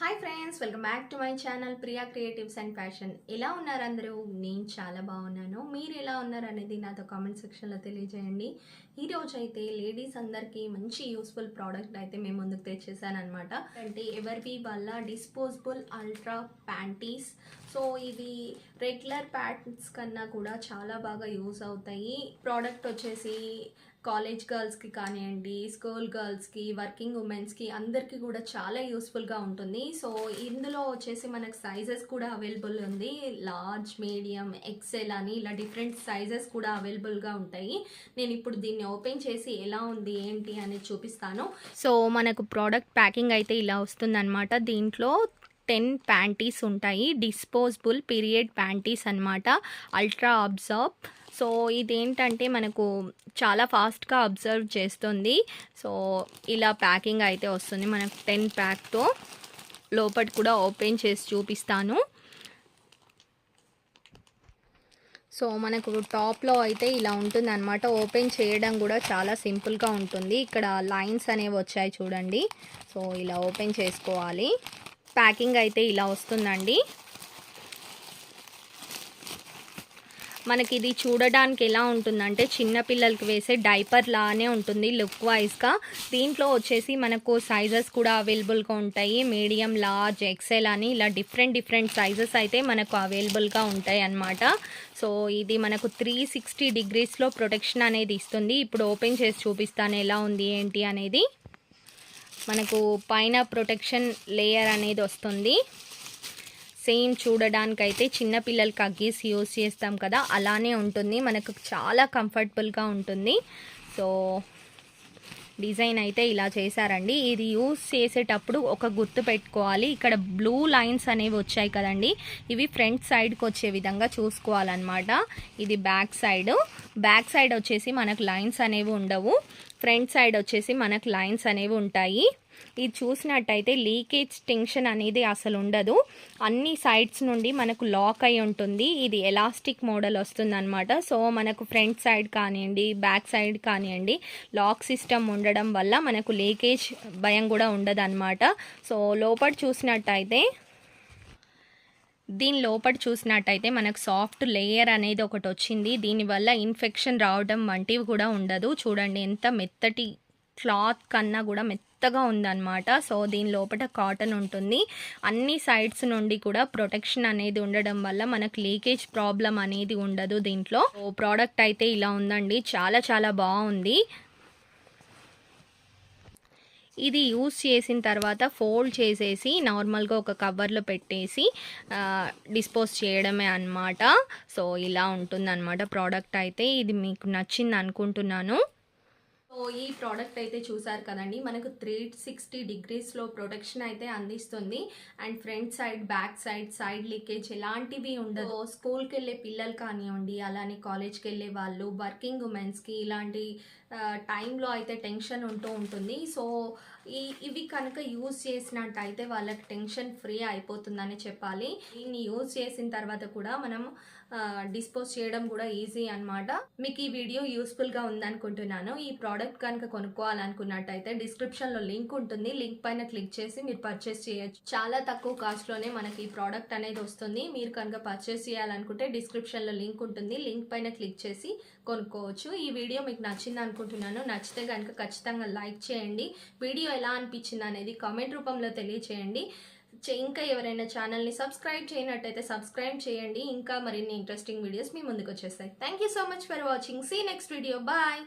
Hi friends, welcome back to my channel Priya creatives and fashion. ఎలా ఉన్నారు అందరూ? నేను చాలా బాగున్నాను. మీరు ఎలా ఉన్నారు అనేది నాతో కామెంట్ సెక్షన్లో తెలియజేయండి. ఈరోజు అయితే లేడీస్ అందరికీ మంచి యూస్ఫుల్ ప్రోడక్ట్ అయితే మేము ముందుకు తెచ్చేసాను అనమాట. అంటే ఎవర్బీ వల్ల డిస్పోజబుల్ అల్ట్రా ప్యాంటీస్. సో ఇవి రెగ్యులర్ ప్యాంట్స్ కన్నా కూడా చాలా బాగా యూస్ అవుతాయి. ప్రోడక్ట్ వచ్చేసి కాలేజ్ గర్ల్స్కి కానివ్వండి, స్కూల్ గర్ల్స్కి, వర్కింగ్ ఉమెన్స్కి అందరికీ కూడా చాలా యూస్ఫుల్గా ఉంటుంది. సో ఇందులో వచ్చేసి మనకు సైజెస్ కూడా అవైలబుల్ ఉంది. లార్జ్, మీడియం, ఎక్సెల్ అని ఇలా డిఫరెంట్ సైజెస్ కూడా అవైలబుల్గా ఉంటాయి. నేను ఇప్పుడు దీన్ని ఓపెన్ చేసి ఎలా ఉంది ఏంటి అనేది చూపిస్తాను. సో మనకు ప్రోడక్ట్ ప్యాకింగ్ అయితే ఇలా వస్తుందన్నమాట. దీంట్లో 10 ప్యాంటీస్ ఉంటాయి. డిస్పోజబుల్ పీరియడ్ ప్యాంటీస్ అనమాట. Ultra observe. సో ఇదేంటంటే మనకు చాలా ఫాస్ట్గా అబ్జర్వ్ చేస్తుంది. సో ఇలా ప్యాకింగ్ అయితే వస్తుంది మనకు 10 ప్యాక్తో. లోపల కూడా ఓపెన్ చేసి చూపిస్తాను. సో మనకు టాప్లో అయితే ఇలా ఉంటుంది అనమాట. ఓపెన్ చేయడం కూడా చాలా సింపుల్గా ఉంటుంది. ఇక్కడ లైన్స్ అనేవి వచ్చాయి చూడండి. సో ఇలా ఓపెన్ చేసుకోవాలి. ప్యాకింగ్ అయితే ఇలా వస్తుందండి. మనకి ఇది చూడడానికి ఎలా ఉంటుందంటే చిన్నపిల్లలకి వేసే డైపర్ లానే ఉంటుంది లుక్ వైజ్గా. దీంట్లో వచ్చేసి మనకు సైజెస్ కూడా అవైలబుల్గా ఉంటాయి. మీడియం, లార్జ్, ఎక్సెల్ అని ఇలా డిఫరెంట్ సైజెస్ అయితే మనకు అవైలబుల్గా ఉంటాయి అన్నమాట. సో ఇది మనకు 360 డిగ్రీస్లో ప్రొటెక్షన్ అనేది ఇస్తుంది. ఇప్పుడు ఓపెన్ చేసి చూపిస్తాను ఎలా ఉంది ఏంటి అనేది. మనకు పైన ప్రొటెక్షన్ లేయర్ అనేది వస్తుంది. సేమ్ చూడడానికైతే చిన్నపిల్లలకి అగ్గీస్ యూస్ చేస్తాం కదా, అలానే ఉంటుంది. మనకు చాలా కంఫర్టబుల్గా ఉంటుంది. సో డిజైన్ అయితే ఇలా చేశారండి. ఇది యూస్ చేసేటప్పుడు ఒక గుర్తు పెట్టుకోవాలి. ఇక్కడ బ్లూ లైన్స్ అనేవి వచ్చాయి కదండి, ఇవి ఫ్రంట్ సైడ్కి వచ్చే విధంగా చూసుకోవాలన్నమాట. ఇది బ్యాక్ సైడ్ వచ్చేసి మనకు లైన్స్ అనేవి ఉండవు. ఫ్రంట్ సైడ్ వచ్చేసి మనకు లైన్స్ అనేవి ఉంటాయి. ఇది చూసినట్టయితే లీకేజ్ టెన్షన్ అనేది అసలు ఉండదు. అన్ని సైడ్స్ నుండి మనకు లాక్ అయి ఉంటుంది. ఇది ఎలాస్టిక్ మోడల్ వస్తుంది అనమాట. సో మనకు ఫ్రంట్ సైడ్ కానివ్వండి, బ్యాక్ సైడ్ కానివ్వండి, లాక్ సిస్టమ్ ఉండడం వల్ల మనకు లీకేజ్ భయం కూడా ఉండదు అనమాట. సో దీని లోపల చూసినట్టయితే మనకు సాఫ్ట్ లేయర్ అనేది ఒకటి వచ్చింది. దీనివల్ల ఇన్ఫెక్షన్ రావడం వంటివి కూడా ఉండదు. చూడండి ఎంత మెత్తటి క్లాత్ కన్నా కూడా మెత్తగా ఉందన్నమాట. సో దీని లోపల కాటన్ ఉంటుంది. అన్ని సైడ్స్ నుండి కూడా ప్రొటెక్షన్ అనేది ఉండడం వల్ల మనకు లీకేజ్ ప్రాబ్లం అనేది ఉండదు దీంట్లో. ప్రోడక్ట్ అయితే ఇలా ఉందండి, చాలా బాగుంది. ఇది యూస్ చేసిన తర్వాత ఫోల్డ్ చేసేసి నార్మల్గా ఒక కవర్లో పెట్టేసి డిస్పోజ్ చేయడమే అన్నమాట. సో ఇలా ఉంటుందన్నమాట ప్రోడక్ట్ అయితే. ఇది మీకు నచ్చింది అనుకుంటున్నాను. సో ఈ ప్రోడక్ట్ అయితే చూసారు కదండి, మనకు 360 డిగ్రీస్లో ప్రొటెక్షన్ అయితే అందిస్తుంది. And front side, back side leakage ఎలాంటివి ఉండదు. స్కూల్కి వెళ్ళే పిల్లలు కానివ్వండి, అలానే కాలేజ్కి వెళ్ళే వాళ్ళు, వర్కింగ్ ఉమెన్స్కి ఇలాంటి టైంలో అయితే టెన్షన్ ఉంటుంది. సో ఇవి కనుక యూజ్ చేసినట్టయితే వాళ్ళకి టెన్షన్ ఫ్రీ అయిపోతుందని చెప్పాలి. దీన్ని యూజ్ చేసిన తర్వాత కూడా మనం డిస్పోజ్ చేయడం కూడా ఈజీ అనమాట. మీకు ఈ వీడియో యూస్ఫుల్గా ఉందనుకుంటున్నాను. ఈ ప్రోడక్ట్ కనుక కొనుక్కోవాలనుకున్నట్టయితే డిస్క్రిప్షన్లో లింక్ ఉంటుంది. లింక్ పైన క్లిక్ చేసి మీరు పర్చేస్ చేయొచ్చు. చాలా తక్కువ కాస్ట్లోనే మనకి ఈ ప్రోడక్ట్ అనేది వస్తుంది. మీరు కనుక పర్చేస్ చేయాలనుకుంటే డిస్క్రిప్షన్లో లింక్ ఉంటుంది. లింక్ పైన క్లిక్ చేసి కొనుక్కోవచ్చు. ఈ వీడియో మీకు నచ్చింది అనుకుంటున్నాను. నచ్చితే కనుక ఖచ్చితంగా లైక్ చేయండి. వీడియో ఎలా అనిపించింది అనేది కామెంట్ రూపంలో తెలియచేయండి. ఇంకా ఎవరైనా ఛానల్ని సబ్స్క్రైబ్ చేయనట్టయితే సబ్స్క్రైబ్ చేయండి. ఇంకా మరిన్ని ఇంట్రెస్టింగ్ వీడియోస్ మీ ముందుకు వచ్చేస్తాయి. Thank you so much for watching. See next video. Bye.